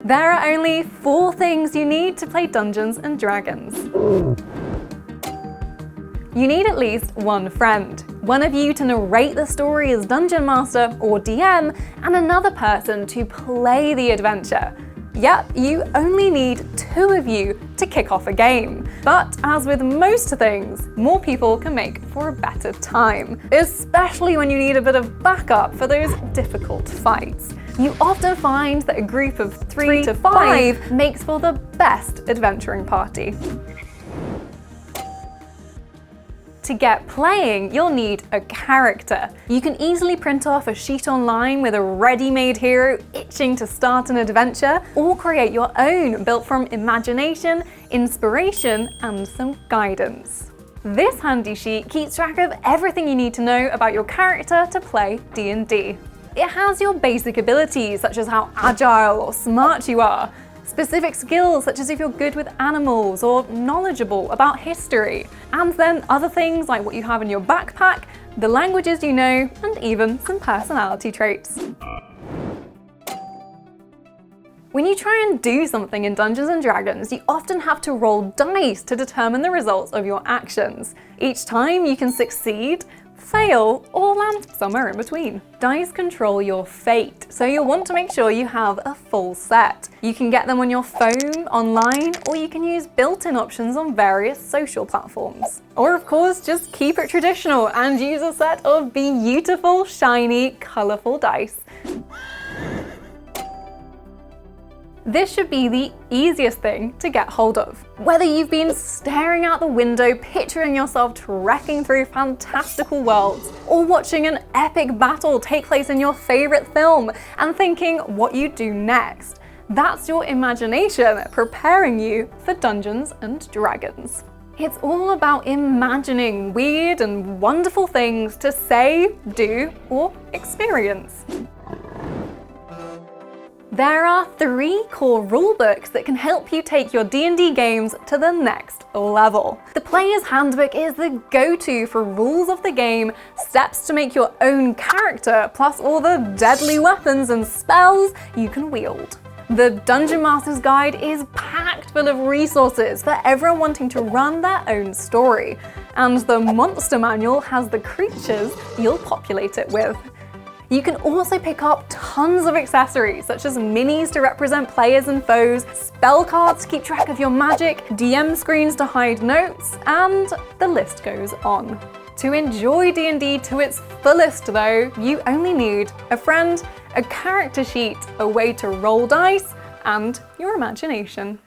There are only 4 things you need to play Dungeons and Dragons. You need at least one friend. One of you to narrate the story as Dungeon Master or DM, and another person to play the adventure. Yep, you only need 2 of you to kick off a game. But as with most things, more people can make for a better time, especially when you need a bit of backup for those difficult fights. You often find that a group of 3 to 5 makes for the best adventuring party. To get playing, you'll need a character. You can easily print off a sheet online with a ready-made hero itching to start an adventure, or create your own built from imagination, inspiration, and some guidance. This handy sheet keeps track of everything you need to know about your character to play D&D. It has your basic abilities, such as how agile or smart you are, specific skills such as if you're good with animals or knowledgeable about history, and then other things like what you have in your backpack, the languages you know, and even some personality traits. When you try and do something in Dungeons and Dragons, you often have to roll dice to determine the results of your actions. Each time you can succeed, fail, or land somewhere in between. Dice control your fate, so you'll want to make sure you have a full set. You can get them on your phone, online, or you can use built-in options on various social platforms. Or of course, just keep it traditional and use a set of beautiful, shiny, colourful dice. This should be the easiest thing to get hold of. Whether you've been staring out the window, picturing yourself trekking through fantastical worlds, or watching an epic battle take place in your favourite film and thinking what you do next, that's your imagination preparing you for Dungeons and Dragons. It's all about imagining weird and wonderful things to say, do, or experience. There are 3 core rulebooks that can help you take your D&D games to the next level. The Player's Handbook is the go-to for rules of the game, steps to make your own character, plus all the deadly weapons and spells you can wield. The Dungeon Master's Guide is packed full of resources for everyone wanting to run their own story. And the Monster Manual has the creatures you'll populate it with. You can also pick up tons of accessories, such as minis to represent players and foes, spell cards to keep track of your magic, DM screens to hide notes, and the list goes on. To enjoy D&D to its fullest though, you only need a friend, a character sheet, a way to roll dice, and your imagination.